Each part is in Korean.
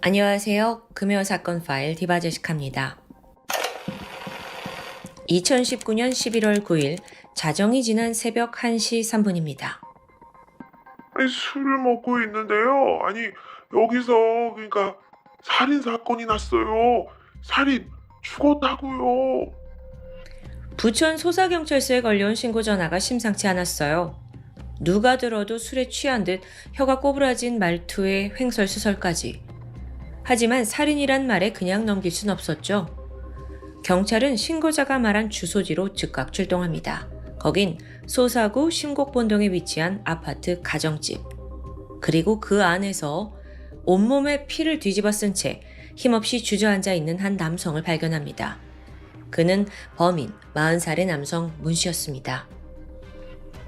안녕하세요. 금요 사건 파일 디바제시카입니다. 2019년 11월 9일 자정이 지난 새벽 1시 3분입니다. 아니, 술을 먹고 있는데요. 아니, 여기서, 그러니까, 살인 사건이 났어요. 살인, 죽었다고요. 부천 소사경찰서에 걸려온 신고 전화가 심상치 않았어요. 누가 들어도 술에 취한 듯 혀가 꼬부라진 말투에 횡설수설까지. 하지만 살인이란 말에 그냥 넘길 순 없었죠. 경찰은 신고자가 말한 주소지로 즉각 출동합니다. 거긴 소사구 신곡본동에 위치한 아파트 가정집. 그리고 그 안에서 온몸에 피를 뒤집어 쓴 채 힘없이 주저앉아 있는 한 남성을 발견합니다. 그는 범인 40살의 남성 문 씨였습니다.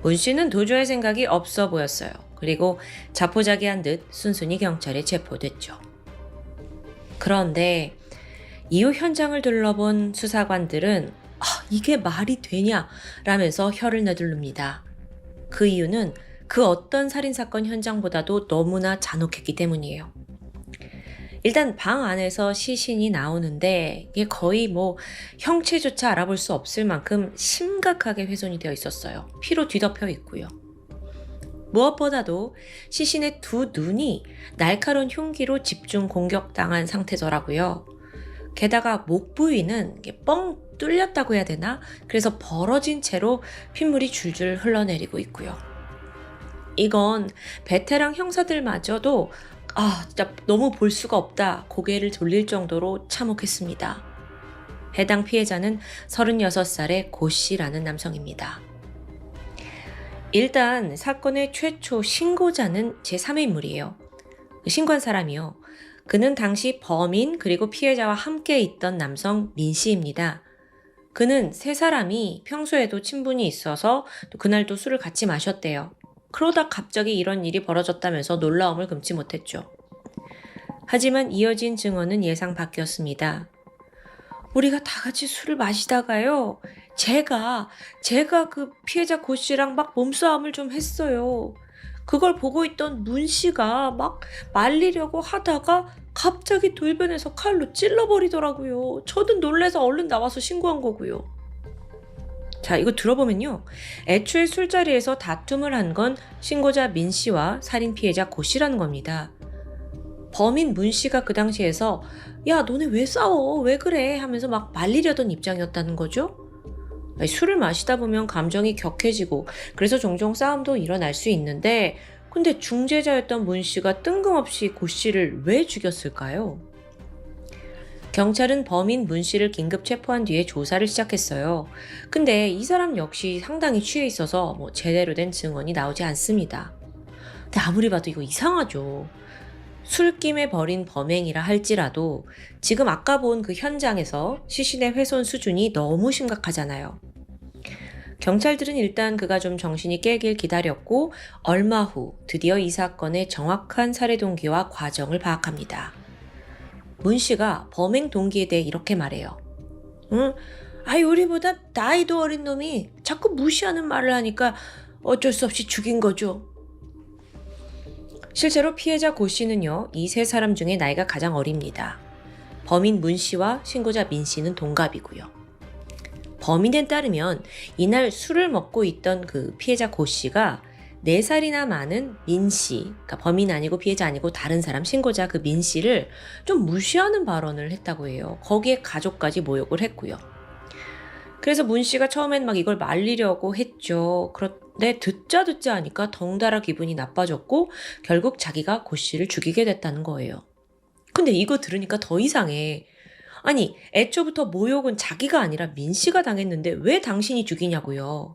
문 씨는 도주할 생각이 없어 보였어요. 그리고 자포자기한 듯 순순히 경찰에 체포됐죠. 그런데 이후 현장을 둘러본 수사관들은 이게 말이 되냐? 라면서 혀를 내두릅니다. 그 이유는 그 어떤 살인사건 현장보다도 너무나 잔혹했기 때문이에요. 일단 방 안에서 시신이 나오는데 이게 거의 형체조차 알아볼 수 없을 만큼 심각하게 훼손이 되어 있었어요. 피로 뒤덮여 있고요. 무엇보다도 시신의 두 눈이 날카로운 흉기로 집중 공격당한 상태더라고요. 게다가 목 부위는 뻥 뚫렸다고 해야 되나? 그래서 벌어진 채로 핏물이 줄줄 흘러내리고 있고요. 이건 베테랑 형사들마저도 진짜 너무 볼 수가 없다 고개를 돌릴 정도로 참혹했습니다. 해당 피해자는 36살의 고 씨라는 남성입니다. 일단 사건의 최초 신고자는 제3의 인물이에요. 신고한 사람이요. 그는 당시 범인 그리고 피해자와 함께 있던 남성 민 씨입니다. 그는 세 사람이 평소에도 친분이 있어서 또 그날도 술을 같이 마셨대요. 그러다 갑자기 이런 일이 벌어졌다면서 놀라움을 금치 못했죠. 하지만 이어진 증언은 예상 밖이었습니다. 우리가 다 같이 술을 마시다가요. 제가 그 피해자 고 씨랑 막 몸싸움을 좀 했어요. 그걸 보고 있던 문 씨가 막 말리려고 하다가 갑자기 돌변해서 칼로 찔러버리더라고요. 저도 놀라서 얼른 나와서 신고한 거고요. 자, 이거 들어보면요. 애초에 술자리에서 다툼을 한 건 신고자 민 씨와 살인 피해자 고 씨라는 겁니다. 범인 문 씨가 그 당시에서 야, 너네 왜 싸워? 왜 그래? 하면서 막 말리려던 입장이었다는 거죠. 술을 마시다 보면 감정이 격해지고 그래서 종종 싸움도 일어날 수 있는데 근데 중재자였던 문 씨가 뜬금없이 고 씨를 왜 죽였을까요? 경찰은 범인 문 씨를 긴급 체포한 뒤에 조사를 시작했어요. 근데 이 사람 역시 상당히 취해 있어서 제대로 된 증언이 나오지 않습니다. 근데 아무리 봐도 이거 이상하죠. 술김에 벌인 범행이라 할지라도 지금 아까 본 그 현장에서 시신의 훼손 수준이 너무 심각하잖아요. 경찰들은 일단 그가 좀 정신이 깨길 기다렸고 얼마 후 드디어 이 사건의 정확한 살해 동기와 과정을 파악합니다. 문 씨가 범행 동기에 대해 이렇게 말해요. 우리보다 나이도 어린 놈이 자꾸 무시하는 말을 하니까 어쩔 수 없이 죽인 거죠. 실제로 피해자 고 씨는요, 이 세 사람 중에 나이가 가장 어립니다. 범인 문 씨와 신고자 민 씨는 동갑이고요. 범인에 따르면 이날 술을 먹고 있던 그 피해자 고 씨가 4살이나 많은 민 씨, 그러니까 범인 아니고 피해자 아니고 다른 사람 신고자 그 민 씨를 좀 무시하는 발언을 했다고 해요. 거기에 가족까지 모욕을 했고요. 그래서 문 씨가 처음엔 막 이걸 말리려고 했죠. 그런데 듣자 하니까 덩달아 기분이 나빠졌고 결국 자기가 고 씨를 죽이게 됐다는 거예요. 근데 이거 들으니까 더 이상해. 아니, 애초부터 모욕은 자기가 아니라 민 씨가 당했는데 왜 당신이 죽이냐고요.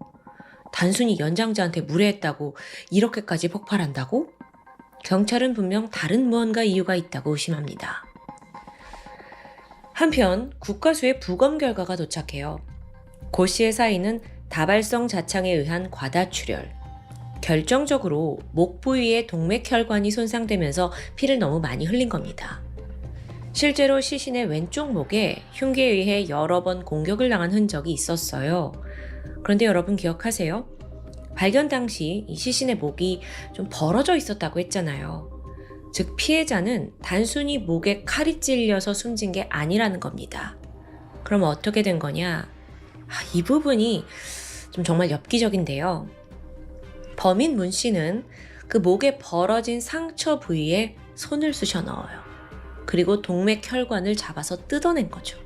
단순히 연장자한테 무례했다고 이렇게까지 폭발한다고? 경찰은 분명 다른 무언가 이유가 있다고 의심합니다. 한편 국과수의 부검 결과가 도착해요. 고 씨의 사인은 다발성 자창에 의한 과다출혈. 결정적으로 목 부위의 동맥혈관이 손상되면서 피를 너무 많이 흘린 겁니다. 실제로 시신의 왼쪽 목에 흉기에 의해 여러 번 공격을 당한 흔적이 있었어요. 그런데 여러분 기억하세요? 발견 당시 이 시신의 목이 좀 벌어져 있었다고 했잖아요. 즉 피해자는 단순히 목에 칼이 찔려서 숨진 게 아니라는 겁니다. 그럼 어떻게 된 거냐? 이 부분이 좀 정말 엽기적인데요. 범인 문 씨는 그 목에 벌어진 상처 부위에 손을 쑤셔 넣어요. 그리고 동맥혈관을 잡아서 뜯어낸 거죠.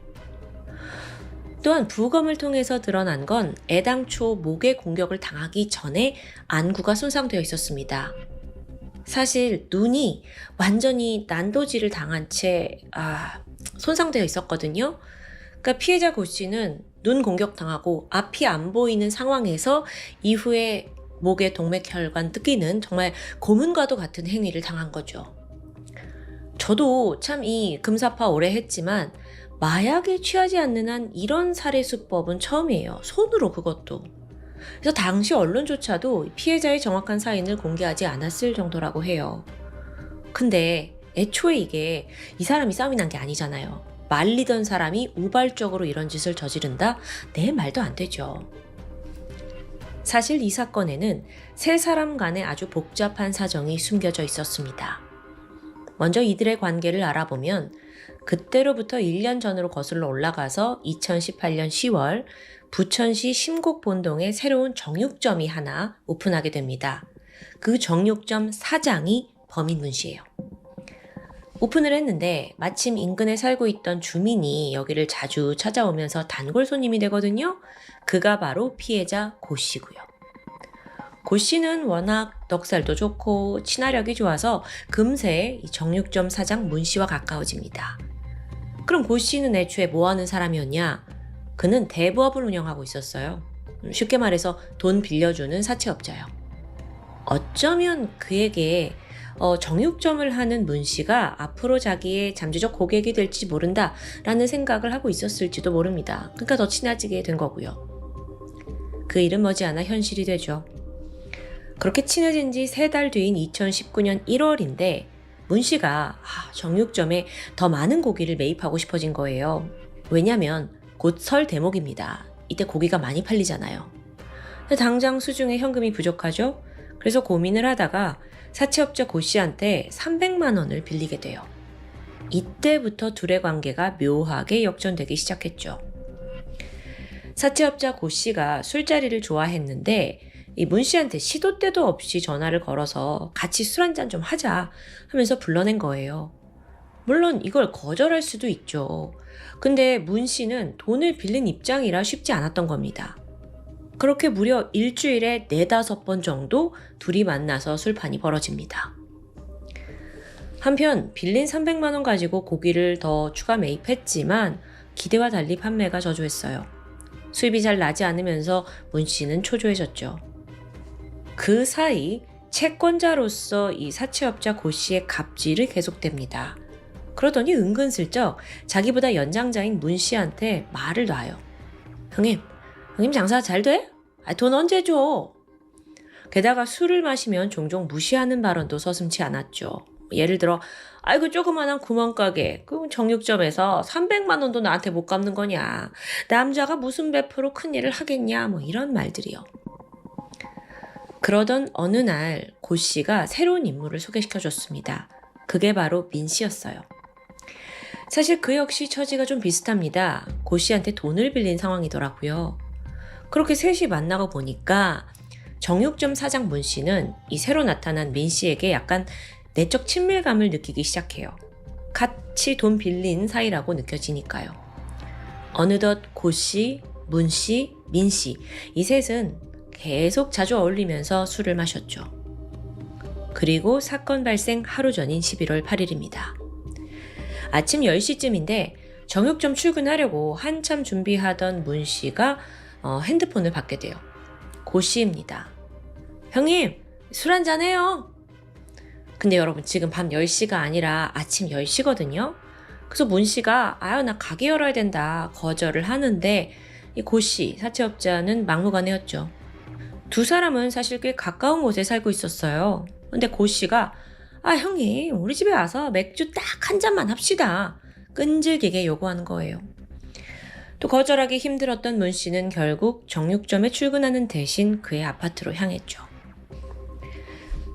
또한 부검을 통해서 드러난 건 애당초 목에 공격을 당하기 전에 안구가 손상되어 있었습니다. 사실 눈이 완전히 난도질을 당한 채 손상되어 있었거든요. 그러니까 피해자 고 씨는 눈 공격당하고 앞이 안 보이는 상황에서 이후에 목에 동맥혈관 뜯기는 정말 고문과도 같은 행위를 당한 거죠. 저도 참 이 금사파 오래 했지만 마약에 취하지 않는 한 이런 살해 수법은 처음이에요. 손으로 그것도. 그래서 당시 언론조차도 피해자의 정확한 사인을 공개하지 않았을 정도라고 해요. 근데 애초에 이게 이 사람이 싸움이 난 게 아니잖아요. 말리던 사람이 우발적으로 이런 짓을 저지른다? 네, 말도 안 되죠. 사실 이 사건에는 세 사람 간의 아주 복잡한 사정이 숨겨져 있었습니다. 먼저 이들의 관계를 알아보면 그때로부터 1년 전으로 거슬러 올라가서 2018년 10월 부천시 심곡본동에 새로운 정육점이 하나 오픈하게 됩니다. 그 정육점 사장이 범인 문 씨예요. 오픈을 했는데 마침 인근에 살고 있던 주민이 여기를 자주 찾아오면서 단골 손님이 되거든요. 그가 바로 피해자 고 씨고요. 고 씨는 워낙 넉살도 좋고 친화력이 좋아서 금세 이 정육점 사장 문 씨와 가까워집니다. 그럼 고 씨는 애초에 뭐 하는 사람이었냐? 그는 대부업을 운영하고 있었어요. 쉽게 말해서 돈 빌려주는 사채업자요. 어쩌면 그에게 정육점을 하는 문 씨가 앞으로 자기의 잠재적 고객이 될지 모른다라는 생각을 하고 있었을지도 모릅니다. 그러니까 더 친해지게 된 거고요. 그 일은 머지않아 현실이 되죠. 그렇게 친해진 지 3달 뒤인 2019년 1월인데 문 씨가 정육점에 더 많은 고기를 매입하고 싶어진 거예요. 왜냐면 곧 설 대목입니다. 이때 고기가 많이 팔리잖아요. 당장 수중에 현금이 부족하죠. 그래서 고민을 하다가 사채업자 고 씨한테 300만 원을 빌리게 돼요. 이때부터 둘의 관계가 묘하게 역전되기 시작했죠. 사채업자 고 씨가 술자리를 좋아했는데 이 문 씨한테 시도 때도 없이 전화를 걸어서 같이 술 한잔 좀 하자 하면서 불러낸 거예요. 물론 이걸 거절할 수도 있죠. 근데 문 씨는 돈을 빌린 입장이라 쉽지 않았던 겁니다. 그렇게 무려 일주일에 4-5번 정도 둘이 만나서 술판이 벌어집니다. 한편 빌린 300만 원 가지고 고기를 더 추가 매입했지만 기대와 달리 판매가 저조했어요. 수입이 잘 나지 않으면서 문 씨는 초조해졌죠. 그 사이 채권자로서 이 사채업자 고 씨의 갑질이 계속됩니다. 그러더니 은근슬쩍 자기보다 연장자인 문 씨한테 말을 놔요. 형님 장사 잘 돼? 돈 언제 줘? 게다가 술을 마시면 종종 무시하는 발언도 서슴지 않았죠. 예를 들어 아이고 조그만한 구멍가게 그 정육점에서 300만 원도 나한테 못 갚는 거냐. 남자가 무슨 배포로 큰일을 하겠냐. 이런 말들이요. 그러던 어느 날 고 씨가 새로운 인물을 소개시켜줬습니다. 그게 바로 민 씨였어요. 사실 그 역시 처지가 좀 비슷합니다. 고 씨한테 돈을 빌린 상황이더라고요. 그렇게 셋이 만나고 보니까 정육점 사장 문 씨는 이 새로 나타난 민 씨에게 약간 내적 친밀감을 느끼기 시작해요. 같이 돈 빌린 사이라고 느껴지니까요. 어느덧 고 씨, 문 씨, 민 씨, 이 셋은 계속 자주 어울리면서 술을 마셨죠. 그리고 사건 발생 하루 전인 11월 8일입니다. 아침 10시쯤인데 정육점 출근하려고 한참 준비하던 문 씨가 핸드폰을 받게 돼요. 고 씨입니다. 형님, 술 한잔 해요. 근데 여러분 지금 밤 10시가 아니라 아침 10시거든요. 그래서 문 씨가 나 가게 열어야 된다 거절을 하는데 이 고 씨, 사채업자는 막무가내였죠. 두 사람은 사실 꽤 가까운 곳에 살고 있었어요. 근데 고 씨가 형님 우리 집에 와서 맥주 딱 한 잔만 합시다. 끈질기게 요구하는 거예요. 또 거절하기 힘들었던 문 씨는 결국 정육점에 출근하는 대신 그의 아파트로 향했죠.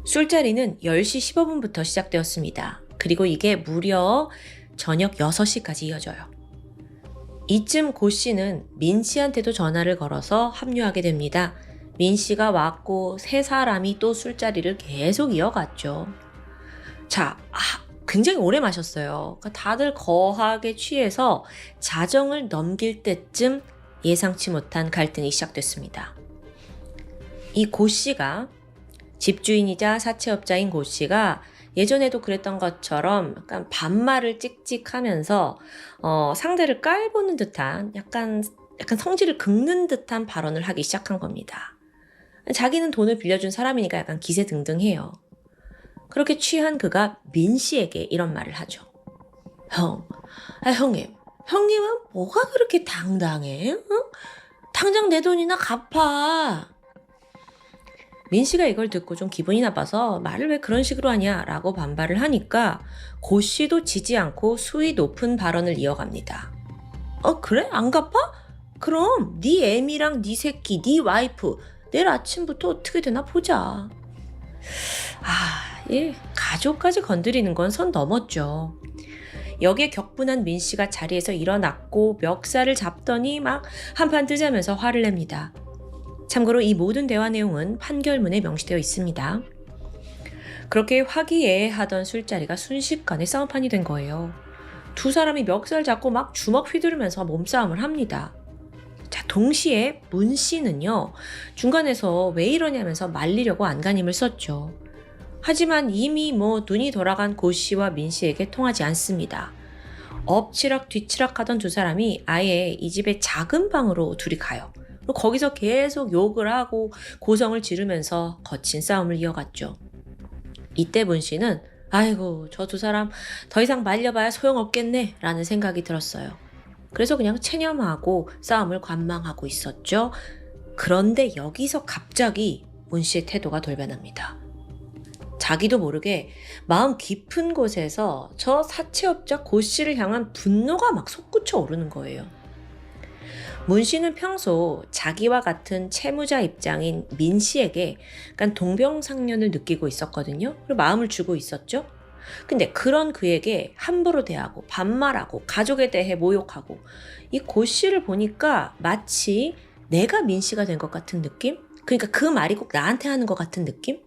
술자리는 10시 15분부터 시작되었습니다. 그리고 이게 무려 저녁 6시까지 이어져요. 이쯤 고 씨는 민 씨한테도 전화를 걸어서 합류하게 됩니다. 민 씨가 왔고 세 사람이 또 술자리를 계속 이어갔죠. 자, 굉장히 오래 마셨어요. 그러니까 다들 거하게 취해서 자정을 넘길 때쯤 예상치 못한 갈등이 시작됐습니다. 이 고 씨가 집주인이자 사채업자인 고 씨가 예전에도 그랬던 것처럼 약간 반말을 찍찍하면서 상대를 깔보는 듯한 약간 성질을 긁는 듯한 발언을 하기 시작한 겁니다. 자기는 돈을 빌려준 사람이니까 약간 기세등등해요. 그렇게 취한 그가 민 씨에게 이런 말을 하죠. 형님은 뭐가 그렇게 당당해? 응? 당장 내 돈이나 갚아. 민 씨가 이걸 듣고 좀 기분이 나빠서 말을 왜 그런 식으로 하냐라고 반발을 하니까 고 씨도 지지 않고 수위 높은 발언을 이어갑니다. 그래? 안 갚아? 그럼 네 애미랑 네 새끼, 네 와이프 내일 아침부터 어떻게 되나 보자. 가족까지 건드리는 건 선 넘었죠. 여기에 격분한 민 씨가 자리에서 일어났고 멱살을 잡더니 막 한판 뜨자면서 화를 냅니다. 참고로 이 모든 대화 내용은 판결문에 명시되어 있습니다. 그렇게 화기애애하던 술자리가 순식간에 싸움판이 된 거예요. 두 사람이 멱살 잡고 막 주먹 휘두르면서 몸싸움을 합니다. 자, 동시에 문 씨는요, 중간에서 왜 이러냐면서 말리려고 안간힘을 썼죠. 하지만 이미 눈이 돌아간 고 씨와 민 씨에게 통하지 않습니다. 엎치락 뒤치락 하던 두 사람이 아예 이 집의 작은 방으로 둘이 가요. 거기서 계속 욕을 하고 고성을 지르면서 거친 싸움을 이어갔죠. 이때 문 씨는 아이고 저 두 사람 더 이상 말려봐야 소용없겠네 라는 생각이 들었어요. 그래서 그냥 체념하고 싸움을 관망하고 있었죠. 그런데 여기서 갑자기 문 씨의 태도가 돌변합니다. 자기도 모르게 마음 깊은 곳에서 저 사채업자 고 씨를 향한 분노가 막 솟구쳐 오르는 거예요. 문 씨는 평소 자기와 같은 채무자 입장인 민 씨에게 약간 동병상련을 느끼고 있었거든요. 그리고 마음을 주고 있었죠. 근데 그런 그에게 함부로 대하고 반말하고 가족에 대해 모욕하고 이 고 씨를 보니까 마치 내가 민 씨가 된 것 같은 느낌? 그러니까 그 말이 꼭 나한테 하는 것 같은 느낌?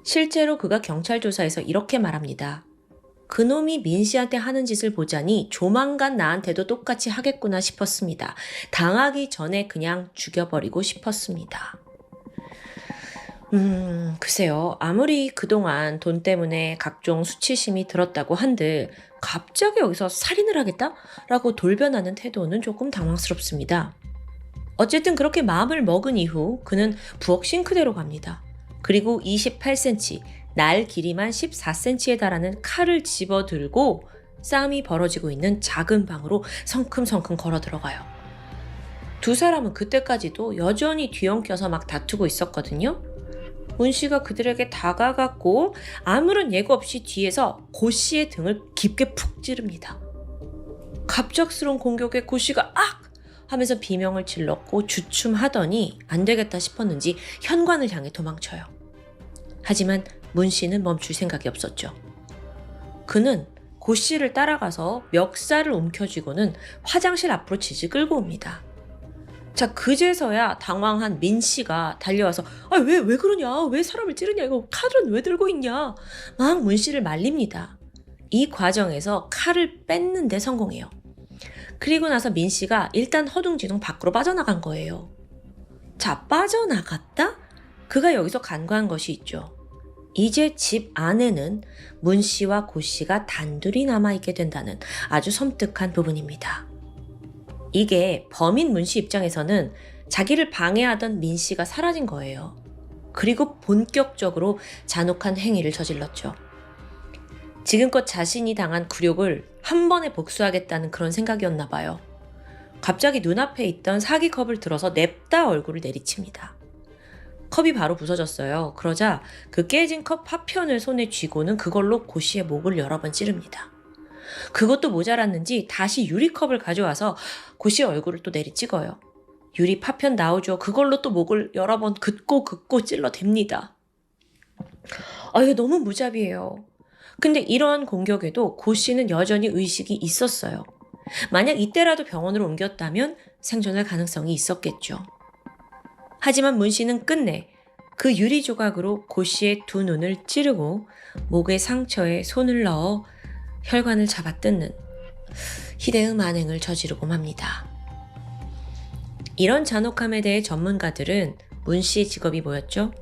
실제로 그가 경찰 조사에서 이렇게 말합니다. 그놈이 민 씨한테 하는 짓을 보자니 조만간 나한테도 똑같이 하겠구나 싶었습니다. 당하기 전에 그냥 죽여버리고 싶었습니다. 글쎄요. 아무리 그동안 돈 때문에 각종 수치심이 들었다고 한들 갑자기 여기서 살인을 하겠다? 라고 돌변하는 태도는 조금 당황스럽습니다. 어쨌든 그렇게 마음을 먹은 이후 그는 부엌 싱크대로 갑니다. 그리고 28cm, 날 길이만 14cm에 달하는 칼을 집어들고 싸움이 벌어지고 있는 작은 방으로 성큼성큼 걸어 들어가요. 두 사람은 그때까지도 여전히 뒤엉켜서 막 다투고 있었거든요. 문 씨가 그들에게 다가갔고 아무런 예고 없이 뒤에서 고 씨의 등을 깊게 푹 찌릅니다. 갑작스러운 공격에 고 씨가 악! 하면서 비명을 질렀고 주춤하더니 안 되겠다 싶었는지 현관을 향해 도망쳐요. 하지만 문 씨는 멈출 생각이 없었죠. 그는 고 씨를 따라가서 멱살을 움켜쥐고는 화장실 앞으로 질질 끌고 옵니다. 자, 그제서야 당황한 민 씨가 달려와서 왜 그러냐? 왜 사람을 찌르냐? 이거 칼은 왜 들고 있냐? 막 문 씨를 말립니다. 이 과정에서 칼을 뺏는 데 성공해요. 그리고 나서 민 씨가 일단 허둥지둥 밖으로 빠져나간 거예요. 자, 빠져나갔다? 그가 여기서 간과한 것이 있죠. 이제 집 안에는 문 씨와 고 씨가 단둘이 남아있게 된다는 아주 섬뜩한 부분입니다. 이게 범인 문 씨 입장에서는 자기를 방해하던 민 씨가 사라진 거예요. 그리고 본격적으로 잔혹한 행위를 저질렀죠. 지금껏 자신이 당한 굴욕을 한 번에 복수하겠다는 그런 생각이었나 봐요. 갑자기 눈앞에 있던 사기컵을 들어서 냅다 얼굴을 내리칩니다. 컵이 바로 부서졌어요. 그러자 그 깨진 컵 파편을 손에 쥐고는 그걸로 고 씨의 목을 여러 번 찌릅니다. 그것도 모자랐는지 다시 유리컵을 가져와서 고 씨의 얼굴을 또 내리찍어요. 유리 파편 나오죠. 그걸로 또 목을 여러 번 긋고 찔러댑니다. 이게 너무 무자비해요. 근데 이런 공격에도 고 씨는 여전히 의식이 있었어요. 만약 이때라도 병원으로 옮겼다면 생존할 가능성이 있었겠죠. 하지만 문 씨는 끝내 그 유리 조각으로 고 씨의 두 눈을 찌르고 목의 상처에 손을 넣어 혈관을 잡아뜯는 희대의 만행을 저지르고 맙니다. 이런 잔혹함에 대해 전문가들은 문 씨의 직업이 뭐였죠?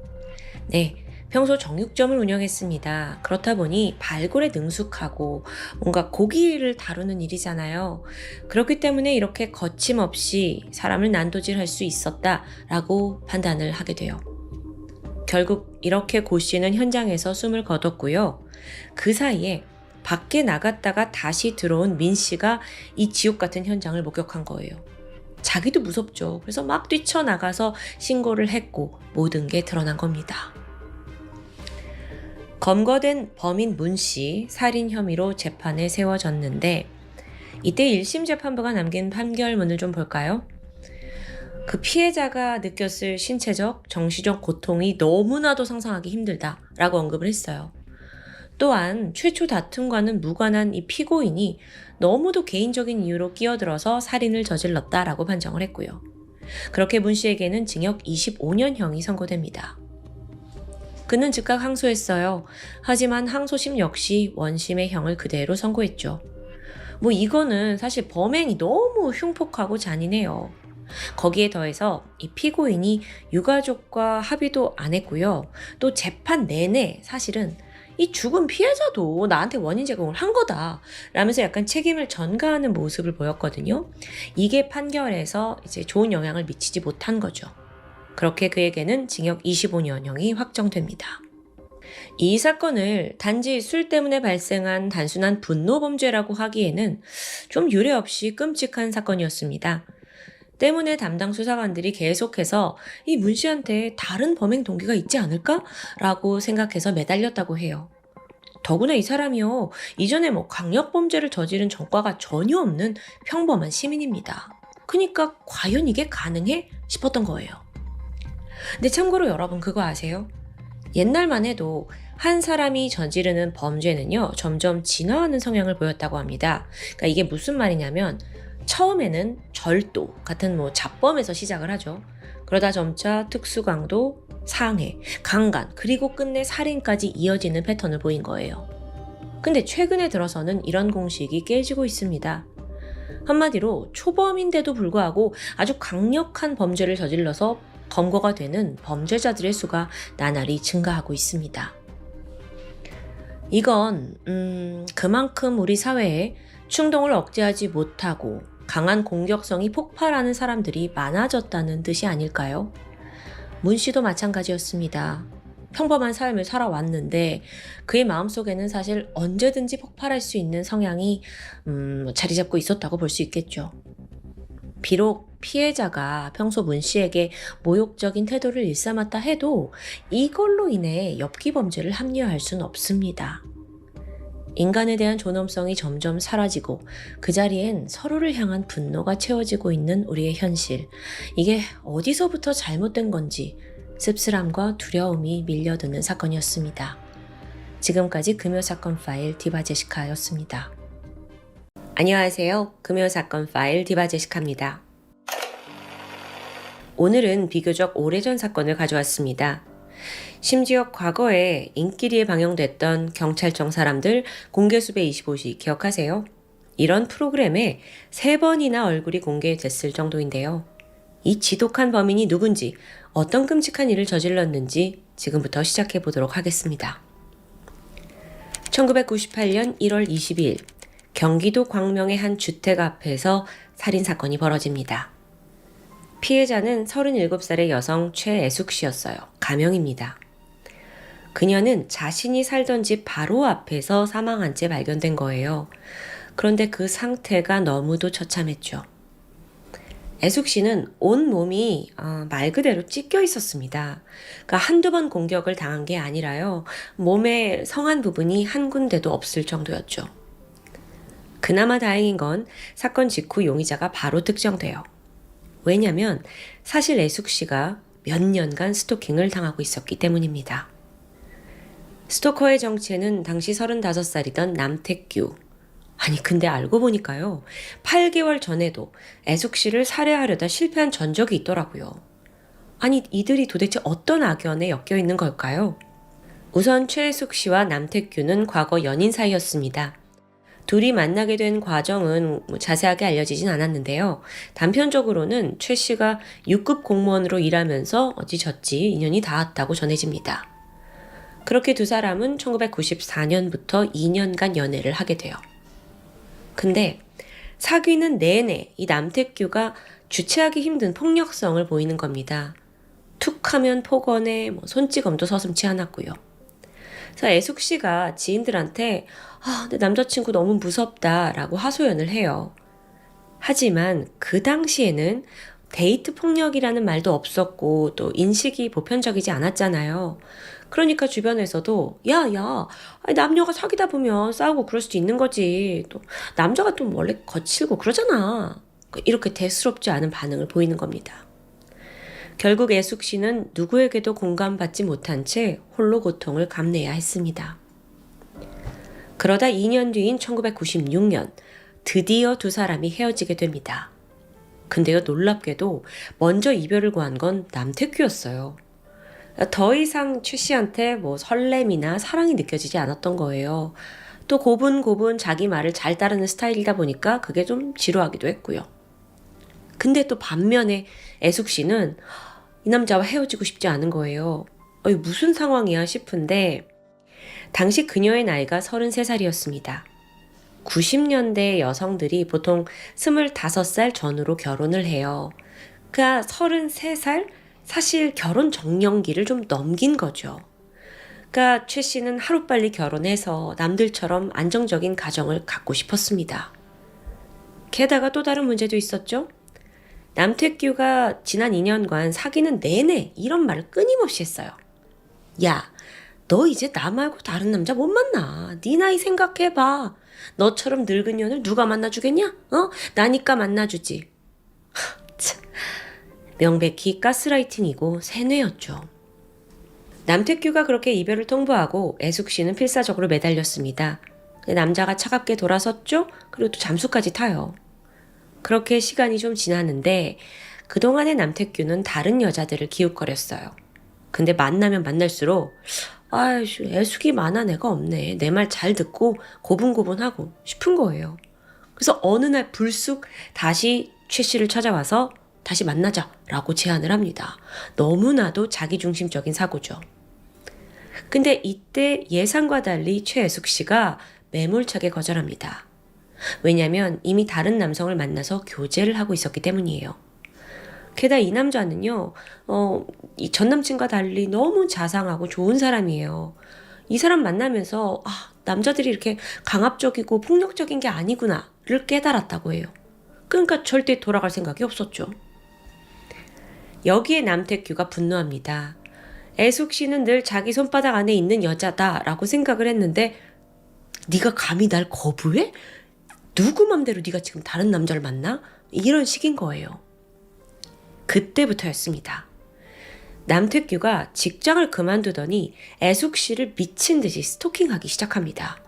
네, 평소 정육점을 운영했습니다. 그렇다 보니 발골에 능숙하고 뭔가 고기를 다루는 일이잖아요. 그렇기 때문에 이렇게 거침없이 사람을 난도질할 수 있었다라고 판단을 하게 돼요. 결국 이렇게 고 씨는 현장에서 숨을 거뒀고요. 그 사이에 밖에 나갔다가 다시 들어온 민 씨가 이 지옥 같은 현장을 목격한 거예요. 자기도 무섭죠. 그래서 막 뛰쳐나가서 신고를 했고 모든 게 드러난 겁니다. 검거된 범인 문 씨 살인 혐의로 재판에 세워졌는데 이때 1심 재판부가 남긴 판결문을 좀 볼까요? 그 피해자가 느꼈을 신체적, 정신적 고통이 너무나도 상상하기 힘들다라고 언급을 했어요. 또한 최초 다툼과는 무관한 이 피고인이 너무도 개인적인 이유로 끼어들어서 살인을 저질렀다라고 판정을 했고요. 그렇게 문 씨에게는 징역 25년형이 선고됩니다. 그는 즉각 항소했어요. 하지만 항소심 역시 원심의 형을 그대로 선고했죠. 이거는 사실 범행이 너무 흉폭하고 잔인해요. 거기에 더해서 이 피고인이 유가족과 합의도 안 했고요. 또 재판 내내 사실은 이 죽은 피해자도 나한테 원인 제공을 한 거다 라면서 약간 책임을 전가하는 모습을 보였거든요. 이게 판결에서 이제 좋은 영향을 미치지 못한 거죠. 그렇게 그에게는 징역 25년형이 확정됩니다. 이 사건을 단지 술 때문에 발생한 단순한 분노 범죄라고 하기에는 좀 유례없이 끔찍한 사건이었습니다. 때문에 담당 수사관들이 계속해서 이 문 씨한테 다른 범행 동기가 있지 않을까라고 생각해서 매달렸다고 해요. 더구나 이 사람이요, 이전에 강력범죄를 저지른 전과가 전혀 없는 평범한 시민입니다. 그러니까 과연 이게 가능해? 싶었던 거예요. 근데 참고로 여러분 그거 아세요? 옛날만 해도 한 사람이 저지르는 범죄는요, 점점 진화하는 성향을 보였다고 합니다. 그러니까 이게 무슨 말이냐면 처음에는 절도 같은 잡범에서 시작을 하죠. 그러다 점차 특수강도, 상해, 강간, 그리고 끝내 살인까지 이어지는 패턴을 보인 거예요. 근데 최근에 들어서는 이런 공식이 깨지고 있습니다. 한마디로 초범인데도 불구하고 아주 강력한 범죄를 저질러서 검거가 되는 범죄자들의 수가 나날이 증가하고 있습니다. 이건 그만큼 우리 사회에 충동을 억제하지 못하고 강한 공격성이 폭발하는 사람들이 많아졌다는 뜻이 아닐까요? 문 씨도 마찬가지였습니다. 평범한 삶을 살아왔는데 그의 마음속에는 사실 언제든지 폭발할 수 있는 성향이 자리 잡고 있었다고 볼 수 있겠죠. 비록 피해자가 평소 문 씨에게 모욕적인 태도를 일삼았다 해도 이걸로 인해 엽기 범죄를 합리화할 수는 없습니다. 인간에 대한 존엄성이 점점 사라지고 그 자리엔 서로를 향한 분노가 채워지고 있는 우리의 현실. 이게 어디서부터 잘못된 건지 씁쓸함과 두려움이 밀려드는 사건이었습니다. 지금까지 금요사건 파일 디바제시카였습니다. 안녕하세요. 금요사건 파일 디바제시카입니다. 오늘은 비교적 오래전 사건을 가져왔습니다. 심지어 과거에 인기리에 방영됐던 경찰청 사람들 공개수배 25시 기억하세요? 이런 프로그램에 3번이나 얼굴이 공개됐을 정도인데요. 이 지독한 범인이 누군지, 어떤 끔찍한 일을 저질렀는지 지금부터 시작해 보도록 하겠습니다. 1998년 1월 22일 경기도 광명의 한 주택 앞에서 살인사건이 벌어집니다. 피해자는 37살의 여성 최애숙 씨였어요. 가명입니다. 그녀는 자신이 살던 집 바로 앞에서 사망한 채 발견된 거예요. 그런데 그 상태가 너무도 처참했죠. 애숙 씨는 온 몸이 말 그대로 찢겨 있었습니다. 그러니까 한두 번 공격을 당한 게 아니라요. 몸의 성한 부분이 한 군데도 없을 정도였죠. 그나마 다행인 건 사건 직후 용의자가 바로 특정돼요. 왜냐면 사실 애숙 씨가 몇 년간 스토킹을 당하고 있었기 때문입니다. 스토커의 정체는 당시 35살이던 남태규. 아니 근데 알고 보니까요. 8개월 전에도 애숙 씨를 살해하려다 실패한 전적이 있더라고요. 아니 이들이 도대체 어떤 악연에 엮여 있는 걸까요? 우선 최애숙 씨와 남태규는 과거 연인 사이였습니다. 둘이 만나게 된 과정은 자세하게 알려지진 않았는데요. 단편적으로는 최 씨가 6급 공무원으로 일하면서 어찌저찌 인연이 닿았다고 전해집니다. 그렇게 두 사람은 1994년부터 2년간 연애를 하게 돼요. 근데 사귀는 내내 이 남태규가 주체하기 힘든 폭력성을 보이는 겁니다. 툭 하면 폭언에 손찌검도 서슴지 않았고요. 그래서 애숙 씨가 지인들한테 내 남자친구 너무 무섭다라고 하소연을 해요. 하지만 그 당시에는 데이트 폭력이라는 말도 없었고 또 인식이 보편적이지 않았잖아요. 그러니까 주변에서도 아니, 남녀가 사귀다 보면 싸우고 그럴 수도 있는 거지. 또 남자가 또 원래 거칠고 그러잖아. 이렇게 대수롭지 않은 반응을 보이는 겁니다. 결국 애숙 씨는 누구에게도 공감받지 못한 채 홀로 고통을 감내해야 했습니다. 그러다 2년 뒤인 1996년 드디어 두 사람이 헤어지게 됩니다. 근데요 놀랍게도 먼저 이별을 구한 건 남태규였어요. 더 이상 최 씨한테 설렘이나 사랑이 느껴지지 않았던 거예요. 또 고분고분 자기 말을 잘 따르는 스타일이다 보니까 그게 좀 지루하기도 했고요. 근데 또 반면에 애숙 씨는 이 남자와 헤어지고 싶지 않은 거예요. 무슨 상황이야 싶은데 당시 그녀의 나이가 33살이었습니다. 90년대 여성들이 보통 25살 전후로 결혼을 해요. 그러니까 33살? 사실 결혼 정년기를 좀 넘긴 거죠. 그러니까 최 씨는 하루빨리 결혼해서 남들처럼 안정적인 가정을 갖고 싶었습니다. 게다가 또 다른 문제도 있었죠. 남태규가 지난 2년간 사귀는 내내 이런 말을 끊임없이 했어요. 야, 너 이제 나 말고 다른 남자 못 만나. 네 나이 생각해봐. 너처럼 늙은 년을 누가 만나주겠냐? 나니까 만나주지. 참, 명백히 가스라이팅이고 세뇌였죠. 남태규가 그렇게 이별을 통보하고 애숙 씨는 필사적으로 매달렸습니다. 남자가 차갑게 돌아섰죠? 그리고 또 잠수까지 타요. 그렇게 시간이 좀 지났는데 그동안의 남태규는 다른 여자들을 기웃거렸어요. 근데 만나면 만날수록 애숙이 많아 내가 없네. 내 말 잘 듣고 고분고분하고 싶은 거예요. 그래서 어느 날 불쑥 다시 최 씨를 찾아와서 다시 만나자라고 제안을 합니다. 너무나도 자기중심적인 사고죠. 근데 이때 예상과 달리 최애숙 씨가 매몰차게 거절합니다. 왜냐면 이미 다른 남성을 만나서 교제를 하고 있었기 때문이에요. 게다가 이 남자는요, 이 전 남친과 달리 너무 자상하고 좋은 사람이에요. 이 사람 만나면서 남자들이 이렇게 강압적이고 폭력적인 게 아니구나를 깨달았다고 해요. 그러니까 절대 돌아갈 생각이 없었죠. 여기에 남태규가 분노합니다. 애숙 씨는 늘 자기 손바닥 안에 있는 여자다라고 생각을 했는데 네가 감히 날 거부해? 누구 맘대로 네가 지금 다른 남자를 만나? 이런 식인 거예요. 그때부터였습니다. 남태규가 직장을 그만두더니 애숙 씨를 미친 듯이 스토킹하기 시작합니다.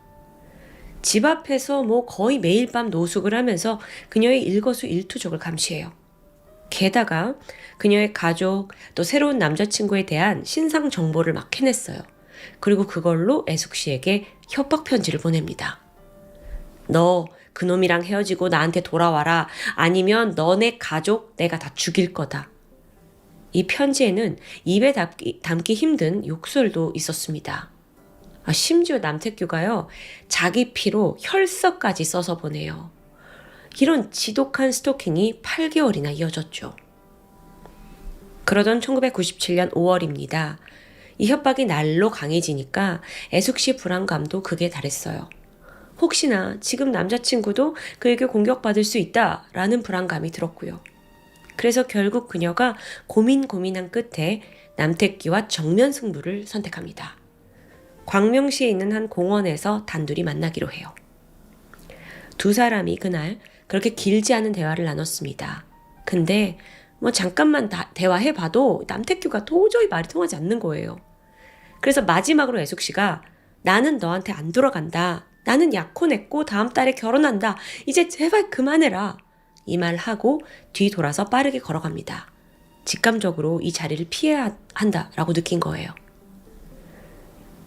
집 앞에서 거의 매일 밤 노숙을 하면서 그녀의 일거수일투족을 감시해요. 게다가 그녀의 가족 또 새로운 남자친구에 대한 신상 정보를 막 캐냈어요. 그리고 그걸로 애숙 씨에게 협박 편지를 보냅니다. 너 그놈이랑 헤어지고 나한테 돌아와라. 아니면 너네 가족 내가 다 죽일 거다. 이 편지에는 입에 담기 힘든 욕설도 있었습니다. 심지어 남태규가요. 자기 피로 혈서까지 써서 보내요. 이런 지독한 스토킹이 8개월이나 이어졌죠. 그러던 1997년 5월입니다. 이 협박이 날로 강해지니까 애숙 씨 불안감도 극에 달했어요. 혹시나 지금 남자친구도 그에게 공격받을 수 있다라는 불안감이 들었고요. 그래서 결국 그녀가 고민한 끝에 남태규와 정면 승부를 선택합니다. 광명시에 있는 한 공원에서 단둘이 만나기로 해요. 두 사람이 그날 그렇게 길지 않은 대화를 나눴습니다. 근데 잠깐만 대화해봐도 남태규가 도저히 말이 통하지 않는 거예요. 그래서 마지막으로 애숙 씨가 나는 너한테 안 돌아간다. 나는 약혼했고 다음 달에 결혼한다. 이제 제발 그만해라. 이 말 하고 뒤 돌아서 빠르게 걸어갑니다. 직감적으로 이 자리를 피해야 한다라고 느낀 거예요.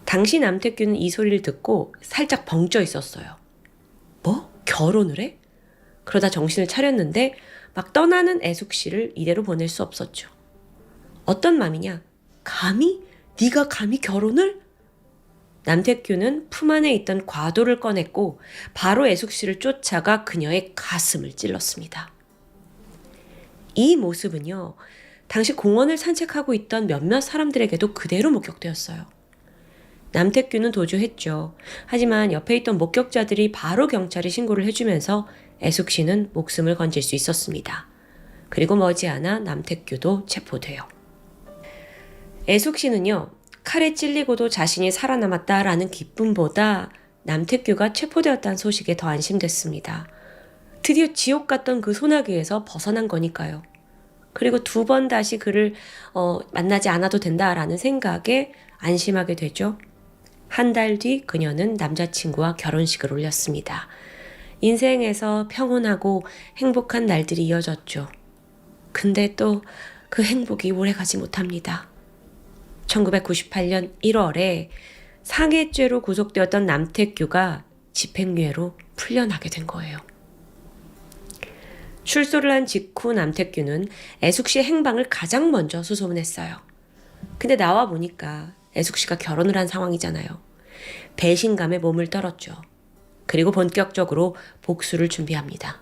당시 남태규는 이 소리를 듣고 살짝 벙쪄 있었어요. 뭐? 결혼을 해? 그러다 정신을 차렸는데 막 떠나는 애숙 씨를 이대로 보낼 수 없었죠. 어떤 맘이냐? 감히? 네가 감히 결혼을? 남태규는 품 안에 있던 과도를 꺼냈고 바로 애숙 씨를 쫓아가 그녀의 가슴을 찔렀습니다. 이 모습은요, 당시 공원을 산책하고 있던 몇몇 사람들에게도 그대로 목격되었어요. 남태규는 도주했죠. 하지만 옆에 있던 목격자들이 바로 경찰에 신고를 해주면서 애숙 씨는 목숨을 건질 수 있었습니다. 그리고 머지않아 남태규도 체포돼요. 애숙 씨는요, 칼에 찔리고도 자신이 살아남았다라는 기쁨보다 남태규가 체포되었다는 소식에 더 안심됐습니다. 드디어 지옥 같던 그 소나기에서 벗어난 거니까요. 그리고 2번 다시 그를 만나지 않아도 된다라는 생각에 안심하게 되죠. 한 달 뒤 그녀는 남자친구와 결혼식을 올렸습니다. 인생에서 평온하고 행복한 날들이 이어졌죠. 근데 또 그 행복이 오래가지 못합니다. 1998년 1월에 상해죄로 구속되었던 남태규가 집행유예로 풀려나게 된 거예요. 출소를 한 직후 남태규는 애숙 씨의 행방을 가장 먼저 수소문했어요. 근데 나와 보니까 애숙 씨가 결혼을 한 상황이잖아요. 배신감에 몸을 떨었죠. 그리고 본격적으로 복수를 준비합니다.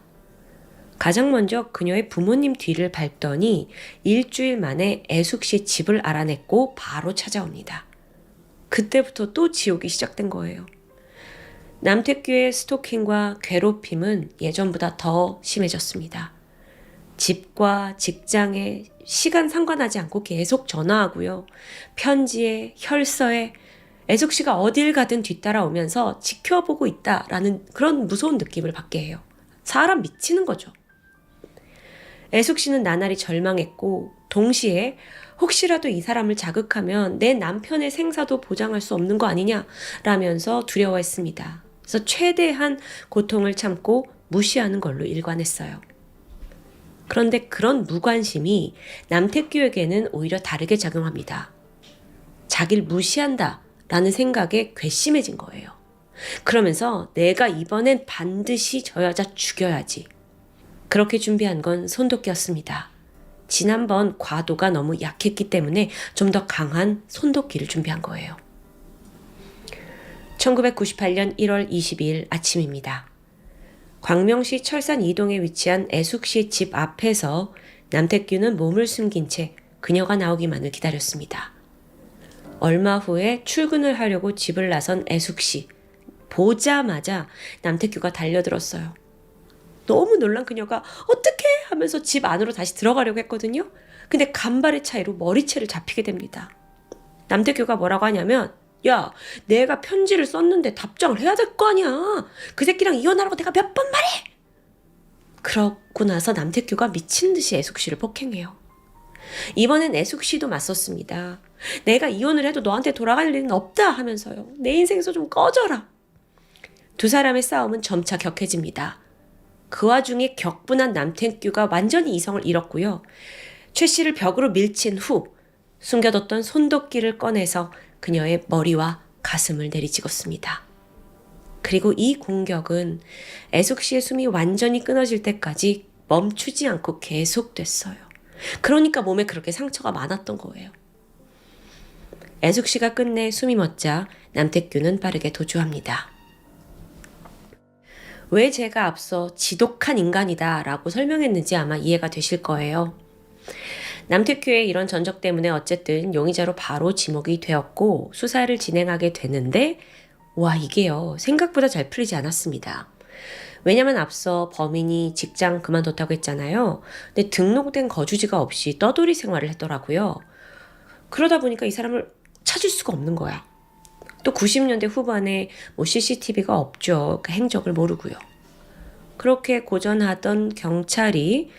가장 먼저 그녀의 부모님 뒤를 밟더니 일주일 만에 애숙 씨 집을 알아냈고 바로 찾아옵니다. 그때부터 또 지옥이 시작된 거예요. 남태규의 스토킹과 괴롭힘은 예전보다 더 심해졌습니다. 집과 직장에 시간 상관하지 않고 계속 전화하고요. 편지에, 혈서에 애숙 씨가 어딜 가든 뒤따라오면서 지켜보고 있다라는 그런 무서운 느낌을 받게 해요. 사람 미치는 거죠. 애숙 씨는 나날이 절망했고 동시에 혹시라도 이 사람을 자극하면 내 남편의 생사도 보장할 수 없는 거 아니냐라면서 두려워했습니다. 그래서 최대한 고통을 참고 무시하는 걸로 일관했어요. 그런데 그런 무관심이 남태규에게는 오히려 다르게 작용합니다. 자기를 무시한다라는 생각에 괘씸해진 거예요. 그러면서 내가 이번엔 반드시 저 여자 죽여야지. 그렇게 준비한 건 손도끼였습니다. 지난번 과도가 너무 약했기 때문에 좀 더 강한 손도끼를 준비한 거예요. 1998년 1월 22일 아침입니다. 광명시 철산 2동에 위치한 애숙 씨 집 앞에서 남태규는 몸을 숨긴 채 그녀가 나오기만을 기다렸습니다. 얼마 후에 출근을 하려고 집을 나선 애숙 씨. 보자마자 남태규가 달려들었어요. 너무 놀란 그녀가 어떡해 하면서 집 안으로 다시 들어가려고 했거든요. 근데 간발의 차이로 머리채를 잡히게 됩니다. 남태규가 뭐라고 하냐면 야, 내가 편지를 썼는데 답장을 해야 될 거 아니야. 그 새끼랑 이혼하라고 내가 몇 번 말해. 그러고 나서 남태규가 미친 듯이 애숙 씨를 폭행해요. 이번엔 애숙 씨도 맞섰습니다. 내가 이혼을 해도 너한테 돌아갈 일은 없다 하면서요. 내 인생에서 좀 꺼져라. 두 사람의 싸움은 점차 격해집니다. 그 와중에 격분한 남태규가 완전히 이성을 잃었고요. 최 씨를 벽으로 밀친 후 숨겨뒀던 손도끼를 꺼내서 그녀의 머리와 가슴을 내리찍었습니다. 그리고 이 공격은 애숙 씨의 숨이 완전히 끊어질 때까지 멈추지 않고 계속됐어요. 그러니까 몸에 그렇게 상처가 많았던 거예요. 애숙 씨가 끝내 숨이 멎자 남태규는 빠르게 도주합니다. 왜 제가 앞서 지독한 인간이다 라고 설명했는지 아마 이해가 되실 거예요. 남태규의 이런 전적 때문에 어쨌든 용의자로 바로 지목이 되었고 수사를 진행하게 되는데 와 이게요 생각보다 잘 풀리지 않았습니다. 왜냐면 앞서 범인이 직장 그만뒀다고 했잖아요. 근데 등록된 거주지가 없이 떠돌이 생활을 했더라고요. 그러다 보니까 이 사람을 찾을 수가 없는 거야. 또 90년대 후반에 CCTV가 없죠. 그 행적을 모르고요. 그렇게 고전하던 경찰이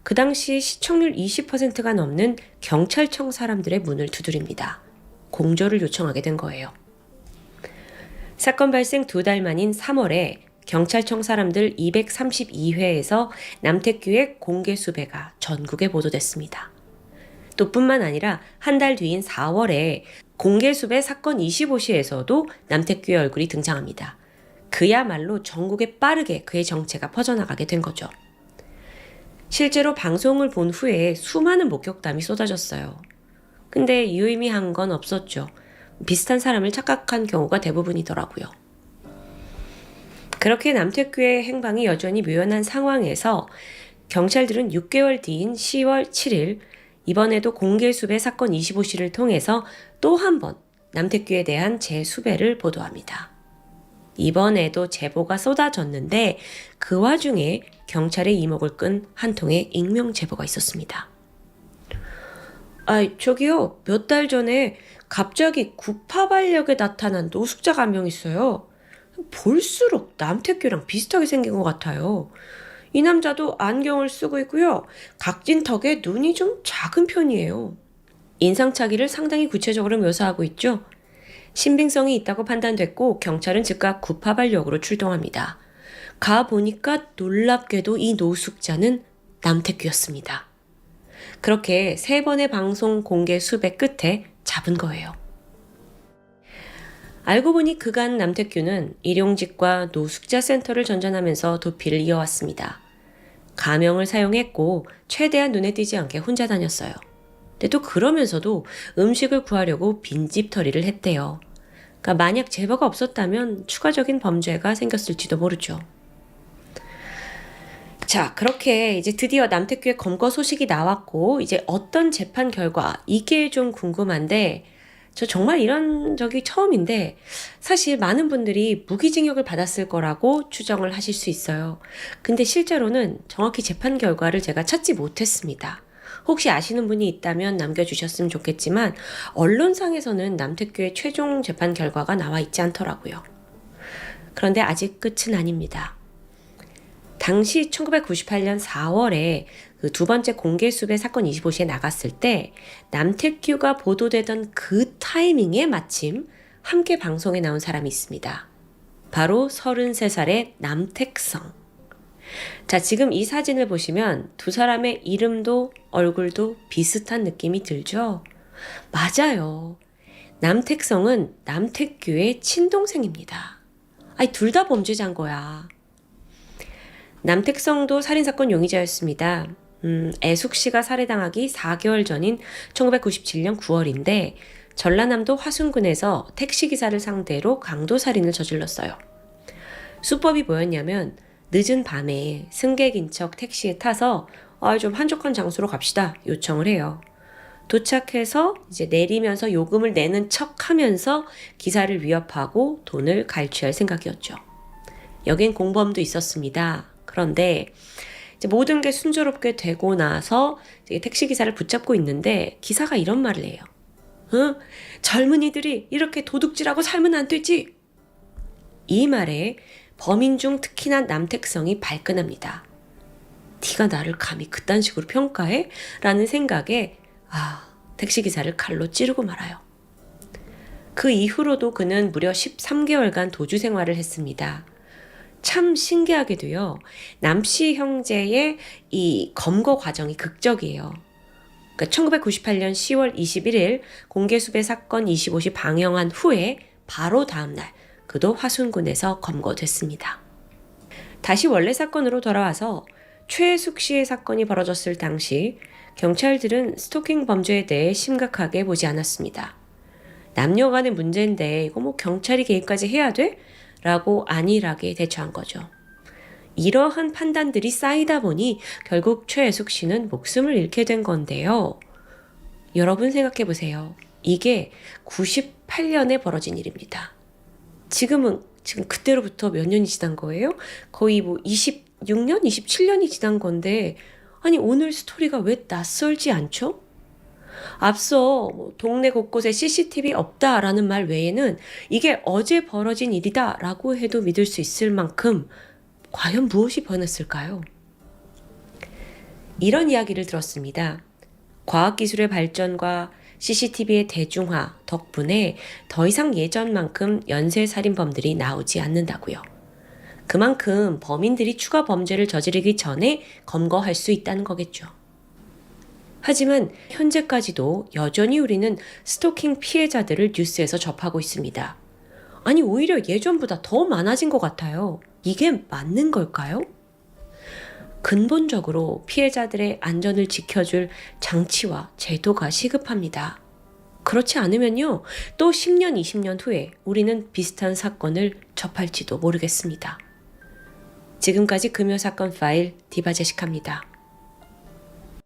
그 당시 시청률 20%가 넘는 경찰청 사람들의 문을 두드립니다. 공조를 요청하게 된 거예요. 사건 발생 2달 만인 3월에 경찰청 사람들 232회에서 남태규의 공개 수배가 전국에 보도됐습니다. 또 뿐만 아니라 한 달 뒤인 4월에 공개 수배 사건 25시에서도 남태규의 얼굴이 등장합니다. 그야말로 전국에 빠르게 그의 정체가 퍼져나가게 된 거죠. 실제로 방송을 본 후에 수많은 목격담이 쏟아졌어요. 근데 유의미한 건 없었죠. 비슷한 사람을 착각한 경우가 대부분이더라고요. 그렇게 남태규의 행방이 여전히 묘연한 상황에서 경찰들은 6개월 뒤인 10월 7일 이번에도 공개수배 사건 25시를 통해서 또 한 번 남태규에 대한 재수배를 보도합니다. 이번에도 제보가 쏟아졌는데 그 와중에 경찰의 이목을 끈 한 통의 익명 제보가 있었습니다. 저기요, 몇 달 전에 갑자기 구파발역에 나타난 노숙자가 한 명 있어요. 볼수록 남태규랑 비슷하게 생긴 것 같아요. 이 남자도 안경을 쓰고 있고요. 각진 턱에 눈이 좀 작은 편이에요. 인상착의를 상당히 구체적으로 묘사하고 있죠. 신빙성이 있다고 판단됐고 경찰은 즉각 구파발역으로 출동합니다. 가보니까 놀랍게도 이 노숙자는 남태규였습니다. 그렇게 3번의 방송 공개 수배 끝에 잡은 거예요. 알고 보니 그간 남태규는 일용직과 노숙자 센터를 전전하면서 도피를 이어왔습니다. 가명을 사용했고 최대한 눈에 띄지 않게 혼자 다녔어요. 근데 또 그러면서도 음식을 구하려고 빈집털이를 했대요. 그러니까 만약 제보가 없었다면 추가적인 범죄가 생겼을지도 모르죠. 자, 그렇게 이제 드디어 남태규의 검거 소식이 나왔고 이제 어떤 재판 결과 이게 좀 궁금한데 저 정말 이런 적이 처음인데 사실 많은 분들이 무기징역을 받았을 거라고 추정을 하실 수 있어요. 근데 실제로는 정확히 재판 결과를 제가 찾지 못했습니다. 혹시 아시는 분이 있다면 남겨주셨으면 좋겠지만 언론상에서는 남태규의 최종 재판 결과가 나와 있지 않더라고요. 그런데 아직 끝은 아닙니다. 당시 1998년 4월에 그 2번째 공개수배 사건 25시에 나갔을 때 남태규가 보도되던 그 타이밍에 마침 함께 방송에 나온 사람이 있습니다. 바로 33살의 남택성. 자, 지금 이 사진을 보시면 두 사람의 이름도 얼굴도 비슷한 느낌이 들죠? 맞아요. 남택성은 남태규의 친동생입니다. 둘 다 범죄자인 거야. 남택성도 살인사건 용의자였습니다. 애숙 씨가 살해당하기 4개월 전인 1997년 9월인데 전라남도 화순군에서 택시기사를 상대로 강도살인을 저질렀어요. 수법이 뭐였냐면 늦은 밤에 승객인 척 택시에 타서 좀 한적한 장소로 갑시다 요청을 해요. 도착해서 이제 내리면서 요금을 내는 척 하면서 기사를 위협하고 돈을 갈취할 생각이었죠. 여긴 공범도 있었습니다. 그런데 이제 모든 게 순조롭게 되고 나서 택시기사를 붙잡고 있는데 기사가 이런 말을 해요. 젊은이들이 이렇게 도둑질하고 살면 안 되지. 이 말에 범인 중 특히나 남택성이 발끈합니다. 네가 나를 감히 그딴 식으로 평가해? 라는 생각에 택시기사를 칼로 찌르고 말아요. 그 이후로도 그는 무려 13개월간 도주 생활을 했습니다. 참 신기하게도요. 남씨 형제의 이 검거 과정이 극적이에요. 그러니까 1998년 10월 21일 공개수배 사건 25시 방영한 후에 바로 다음날 그도 화순군에서 검거됐습니다. 다시 원래 사건으로 돌아와서 최숙 씨의 사건이 벌어졌을 당시 경찰들은 스토킹 범죄에 대해 심각하게 보지 않았습니다. 남녀 간의 문제인데 이거 뭐 경찰이 개입까지 해야 돼? 라고 안일하게 대처한 거죠. 이러한 판단들이 쌓이다 보니 결국 최애숙 씨는 목숨을 잃게 된 건데요. 여러분 생각해 보세요. 이게 98년에 벌어진 일입니다. 지금 그때로부터 몇 년이 지난 거예요? 거의 26년, 27년이 지난 건데 오늘 스토리가 왜 낯설지 않죠? 앞서 동네 곳곳에 CCTV 없다라는 말 외에는 이게 어제 벌어진 일이다라고 해도 믿을 수 있을 만큼 과연 무엇이 변했을까요? 이런 이야기를 들었습니다. 과학기술의 발전과 CCTV의 대중화 덕분에 더 이상 예전만큼 연쇄살인범들이 나오지 않는다고요. 그만큼 범인들이 추가 범죄를 저지르기 전에 검거할 수 있다는 거겠죠. 하지만 현재까지도 여전히 우리는 스토킹 피해자들을 뉴스에서 접하고 있습니다. 아니, 오히려 예전보다 더 많아진 것 같아요. 이게 맞는 걸까요? 근본적으로 피해자들의 안전을 지켜줄 장치와 제도가 시급합니다. 그렇지 않으면요, 또 10년, 20년 후에 우리는 비슷한 사건을 접할지도 모르겠습니다. 지금까지 금요사건 파일 디바제시카입니다.